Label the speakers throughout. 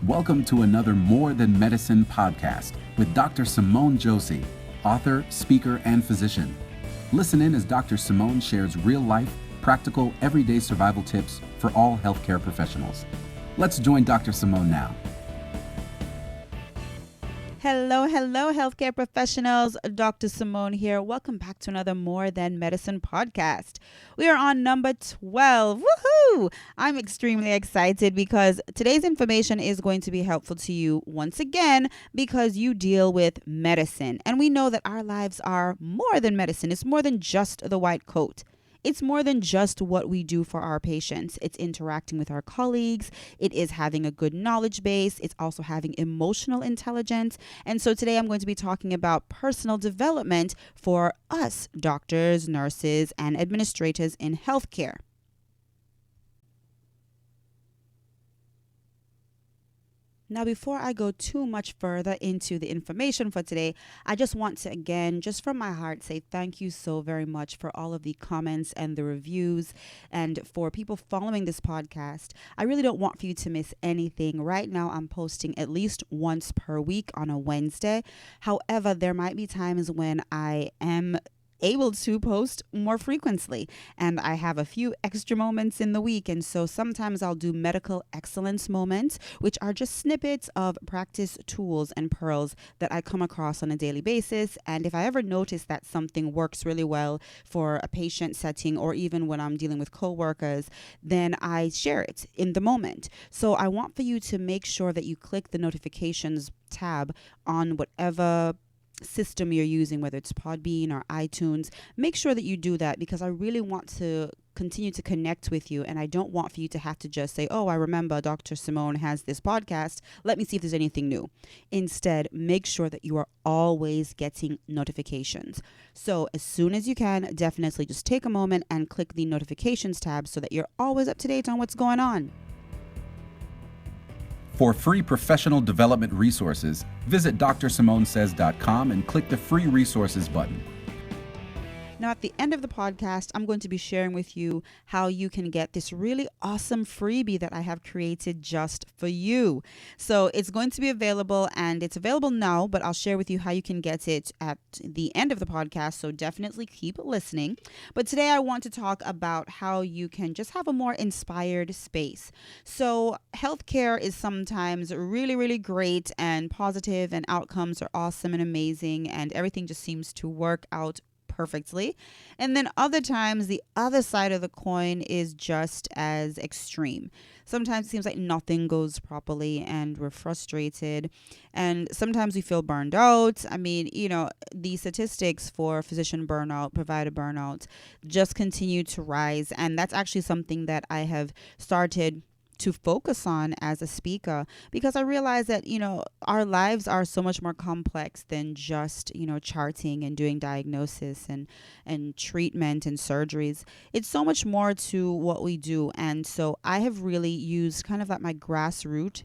Speaker 1: Welcome to another More Than Medicine podcast with Dr. Simone Josey, author, speaker, and physician. Listen in as Dr. Simone shares real-life, practical, everyday survival tips for all healthcare professionals. Let's join Dr. Simone now.
Speaker 2: Hello, healthcare professionals. Dr. Simone here. Welcome back to another More Than Medicine podcast. We are on number 12. Woohoo! I'm extremely excited because today's information is going to be helpful to you once again because you deal with medicine. And we know that our lives are more than medicine. It's more than just the white coat. It's more than just what we do for our patients. It's interacting with our colleagues. It is having a good knowledge base. It's also having emotional intelligence. And so today I'm going to be talking about personal development for us, doctors, nurses, and administrators in healthcare. Now, before I go too much further into the information for today, I just want to, again, just from my heart, say thank you so very much for all of the comments and the reviews and for people following this podcast. I really don't want for you to miss anything. Right now, I'm posting at least once per week on a Wednesday. However, there might be times when I am able to post more frequently and I have a few extra moments in the week, and so sometimes I'll do medical excellence moments, which are just snippets of practice tools and pearls that I come across on a daily basis. And if I ever notice that something works really well for a patient setting or even when I'm dealing with coworkers, then I share it in the moment. So I want for you to make sure that you click the notifications tab on whatever system you're using, whether it's Podbean or iTunes. Make sure that you do that because I really want to continue to connect with you, and I don't want for you to have to just say, oh, I remember Dr. Simone has this podcast. Let me see if there's anything new. Instead, make sure that you are always getting notifications. So as soon as you can, definitely just take a moment and click the notifications tab so that you're always up to date on what's going on.
Speaker 1: For free professional development resources, visit DrSimoneSays.com and click the free resources button.
Speaker 2: Now, at the end of the podcast, I'm going to be sharing with you how you can get this really awesome freebie that I have created just for you. So it's going to be available, and it's available now, but I'll share with you how you can get it at the end of the podcast. So definitely keep listening. But today I want to talk about how you can just have a more inspired space. So healthcare is sometimes really, really great and positive, and outcomes are awesome and amazing, and everything just seems to work out perfectly. And then other times, the other side of the coin is just as extreme. Sometimes it seems like nothing goes properly and we're frustrated. And sometimes we feel burned out. I mean, the statistics for physician burnout, provider burnout just continue to rise. And that's actually something that I have started to focus on as a speaker, because I realize that, our lives are so much more complex than just, charting and doing diagnosis and treatment and surgeries. It's so much more to what we do. And so I have really used kind of like my grassroots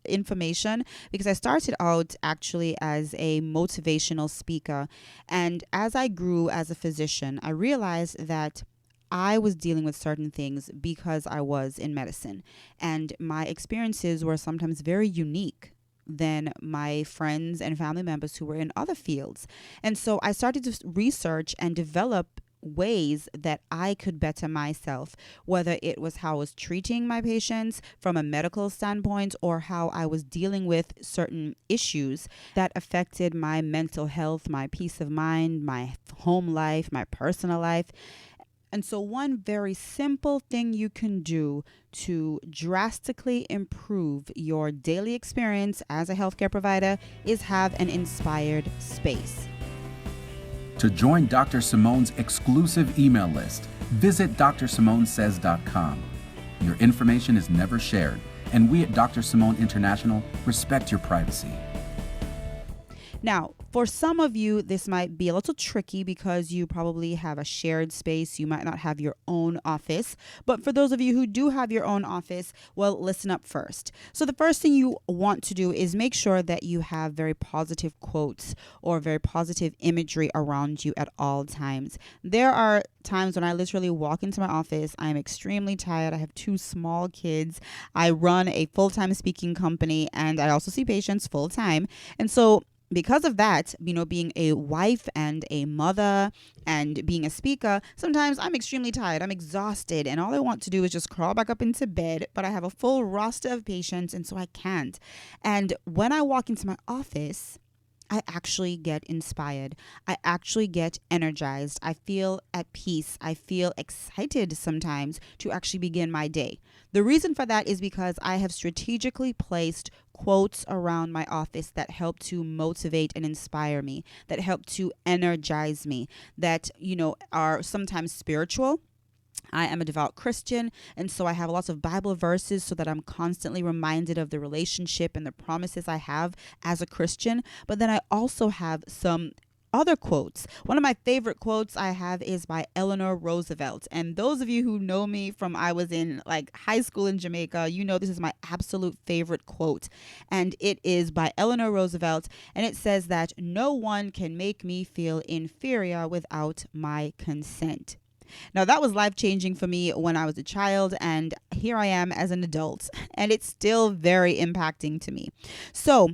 Speaker 2: information, because I started out actually as a motivational speaker. And as I grew as a physician, I realized that I was dealing with certain things because I was in medicine, and my experiences were sometimes very unique than my friends and family members who were in other fields. And so I started to research and develop ways that I could better myself, whether it was how I was treating my patients from a medical standpoint or how I was dealing with certain issues that affected my mental health, my peace of mind, my home life, my personal life. And so one very simple thing you can do to drastically improve your daily experience as a healthcare provider is have an inspired space.
Speaker 1: To join Dr. Simone's exclusive email list, visit DrSimoneSays.com. Your information is never shared, and we at Dr. Simone International respect your privacy.
Speaker 2: Now, For some of you, this might be a little tricky because you probably have a shared space. You might not have your own office. But for those of you who do have your own office, well, listen up first. So the first thing you want to do is make sure that you have very positive quotes or very positive imagery around you at all times. There are times when I literally walk into my office. I am extremely tired. I have 2 small kids. I run a full-time speaking company, and I also see patients full-time. And so because of that, being a wife and a mother and being a speaker, sometimes I'm extremely tired. I'm exhausted, and all I want to do is just crawl back up into bed, but I have a full roster of patients, and so I can't. And when I walk into my office, I actually get inspired. I actually get energized. I feel at peace. I feel excited sometimes to actually begin my day. The reason for that is because I have strategically placed quotes around my office that help to motivate and inspire me, that help to energize me, that, are sometimes spiritual. I am a devout Christian, and so I have lots of Bible verses so that I'm constantly reminded of the relationship and the promises I have as a Christian. But then I also have some other quotes. One of my favorite quotes I have is by Eleanor Roosevelt. And those of you who know me from I was in high school in Jamaica, this is my absolute favorite quote. And it is by Eleanor Roosevelt. And it says that no one can make me feel inferior without my consent. Now, that was life-changing for me when I was a child, and here I am as an adult, and it's still very impacting to me. So,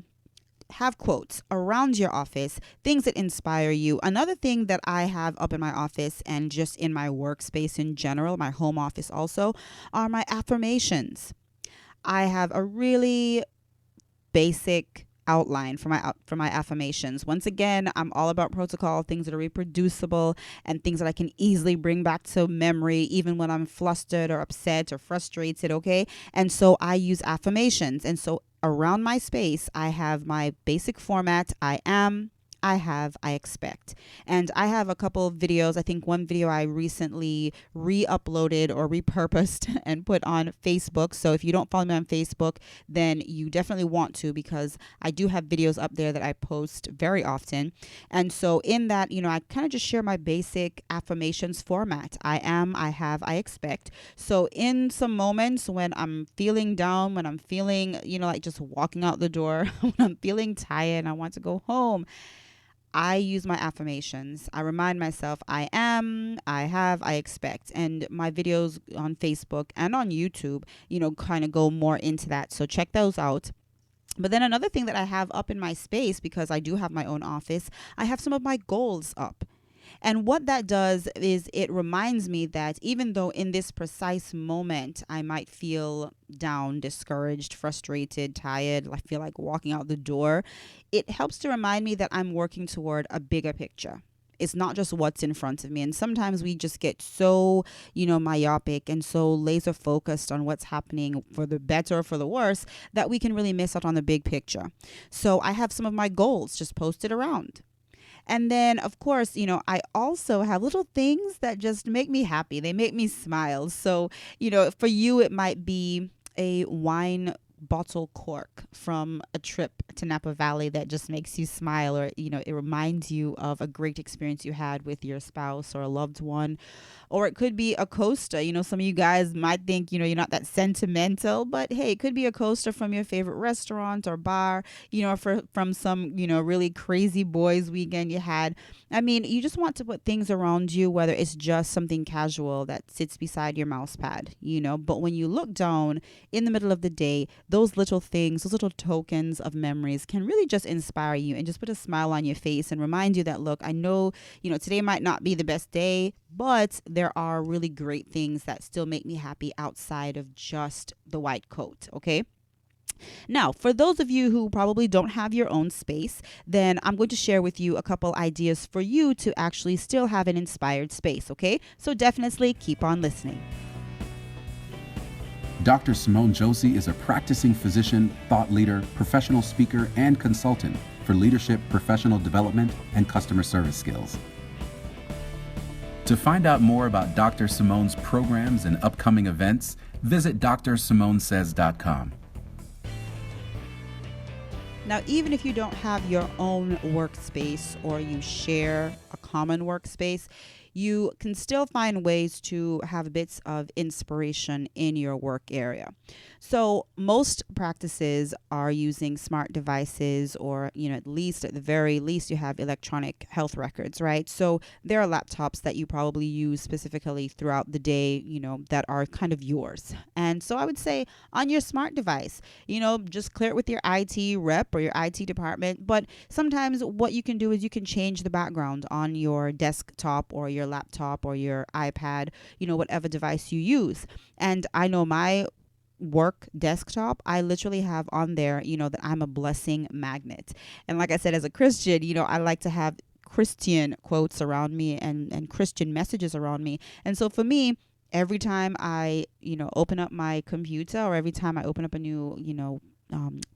Speaker 2: have quotes around your office, things that inspire you. Another thing that I have up in my office and just in my workspace in general, my home office also, are my affirmations. I have a really basic outline for my affirmations. Once again, I'm all about protocol, things that are reproducible and things that I can easily bring back to memory even when I'm flustered or upset or frustrated, okay? And so I use affirmations. And so around my space, I have my basic format. I am, I have, I expect. And I have a couple of videos. I think one video I recently re-uploaded or repurposed and put on Facebook. So if you don't follow me on Facebook, then you definitely want to, because I do have videos up there that I post very often. And so in that, I kind of just share my basic affirmations format. I am, I have, I expect. So in some moments when I'm feeling down, when I'm feeling, like just walking out the door, when I'm feeling tired and I want to go home, I use my affirmations. I remind myself I am, I have, I expect. And my videos on Facebook and on YouTube, kind of go more into that. So check those out. But then another thing that I have up in my space, because I do have my own office, I have some of my goals up. And what that does is it reminds me that even though in this precise moment I might feel down, discouraged, frustrated, tired, I feel like walking out the door, it helps to remind me that I'm working toward a bigger picture. It's not just what's in front of me. And sometimes we just get so, myopic and so laser focused on what's happening for the better or for the worse that we can really miss out on the big picture. So I have some of my goals just posted around. And then, of course, I also have little things that just make me happy. They make me smile. So, for you, it might be a wine bottle cork from a trip to Napa Valley that just makes you smile, or it reminds you of a great experience you had with your spouse or a loved one. Or it could be a coaster. Some of you guys might think you're not that sentimental, but hey, it could be a coaster from your favorite restaurant or bar, from some really crazy boys weekend you had. I mean, you just want to put things around you, whether it's just something casual that sits beside your mouse pad, but when you look down in the middle of the day, those little things, those little tokens of memories can really just inspire you and just put a smile on your face and remind you that, look, I know, today might not be the best day, but there are really great things that still make me happy outside of just the white coat, okay? Now, for those of you who probably don't have your own space, then I'm going to share with you a couple ideas for you to actually still have an inspired space, okay? So definitely keep on listening.
Speaker 1: Dr. Simone Josey is a practicing physician, thought leader, professional speaker, and consultant for leadership, professional development, and customer service skills. To find out more about Dr. Simone's programs and upcoming events, visit drsimonesays.com.
Speaker 2: Now, even if you don't have your own workspace or you share a common workspace, you can still find ways to have bits of inspiration in your work area. So most practices are using smart devices, or at least at the very least you have electronic health records, right? So there are laptops that you probably use specifically throughout the day, that are kind of yours. And so I would say on your smart device, just clear it with your IT rep or your IT department. But sometimes what you can do is you can change the background on your desktop or your laptop or your iPad, whatever device you use. And I know my work desktop, I literally have on there, that I'm a blessing magnet. And like I said, as a Christian, I like to have Christian quotes around me and Christian messages around me. And so for me, every time I, open up my computer, or every time I open up a new,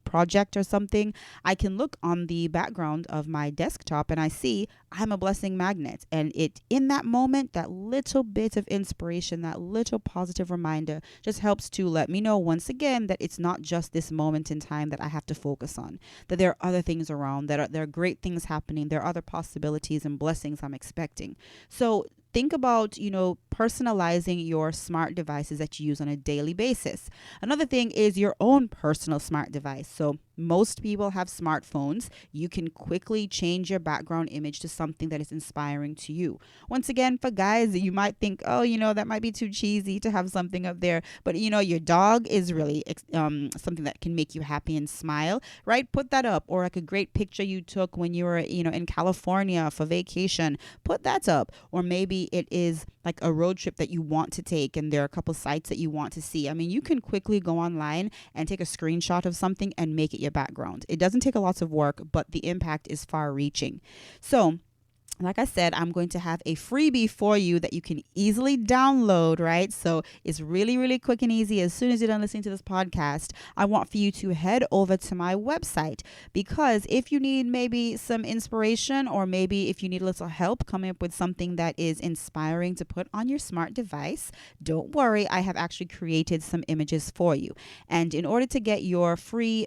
Speaker 2: project or something, I can look on the background of my desktop and I see I'm a blessing magnet. And it, in that moment, that little bit of inspiration, that little positive reminder just helps to let me know once again that it's not just this moment in time that I have to focus on, that there are other things around, that there are great things happening, there are other possibilities and blessings I'm expecting. So think about, personalizing your smart devices that you use on a daily basis. Another thing is your own personal smart device. So most people have smartphones. You can quickly change your background image to something that is inspiring to you. Once again, for guys, you might think, oh, that might be too cheesy to have something up there. But, your dog is really something that can make you happy and smile, right? Put that up. Or like a great picture you took when you were, in California for vacation. Put that up. Or maybe it is like a road trip that you want to take and there are a couple sites that you want to see. I mean, you can quickly go online and take a screenshot of something and make it your background. It doesn't take a lot of work, but the impact is far reaching. So like I said, I'm going to have a freebie for you that you can easily download, right? So it's really, really quick and easy. As soon as you're done listening to this podcast, I want for you to head over to my website, because if you need maybe some inspiration, or maybe if you need a little help coming up with something that is inspiring to put on your smart device, don't worry. I have actually created some images for you. And in order to get your free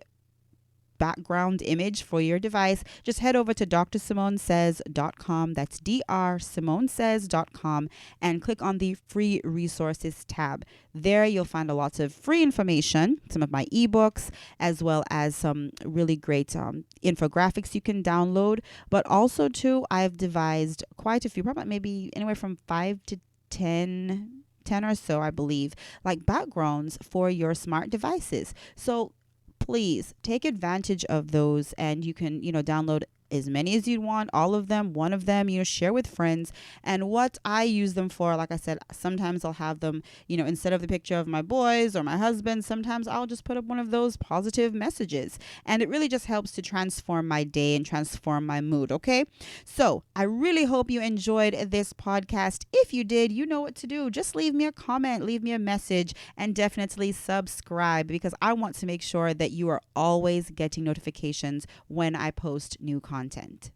Speaker 2: background image for your device, just head over to drSimoneSays.com. That's drSimoneSays.com, and click on the free resources tab. There you'll find a lot of free information, some of my ebooks, as well as some really great infographics you can download. But also too, I've devised quite a few, probably maybe anywhere from 5 to 10 or so, I believe, like backgrounds for your smart devices. So please take advantage of those, and you can, download as many as you want, all of them, one of them, share with friends. And what I use them for, like I said, sometimes I'll have them, instead of the picture of my boys or my husband, sometimes I'll just put up one of those positive messages. And it really just helps to transform my day and transform my mood, okay? So I really hope you enjoyed this podcast. If you did, you know what to do. Just leave me a comment, leave me a message, and definitely subscribe, because I want to make sure that you are always getting notifications when I post new content.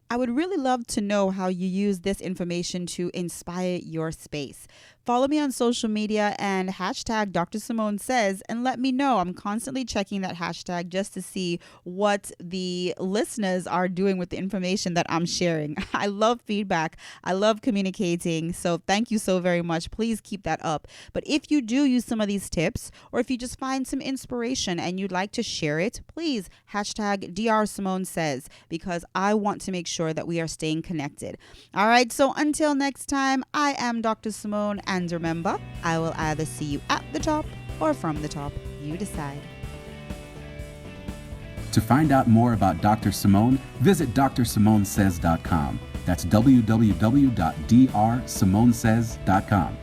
Speaker 2: I would really love to know how you use this information to inspire your space. Follow me on social media and hashtag Dr. Simone Says, and let me know. I'm constantly checking that hashtag just to see what the listeners are doing with the information that I'm sharing. I love feedback. I love communicating. So thank you so very much. Please keep that up. But if you do use some of these tips, or if you just find some inspiration and you'd like to share it, please hashtag Dr. Simone Says, because I want to make sure that we are staying connected. All right. So until next time, I am Dr. Simone. And remember, I will either see you at the top or from the top. You decide.
Speaker 1: To find out more about Dr. Simone, visit drSimoneSays.com. That's www.drSimoneSays.com.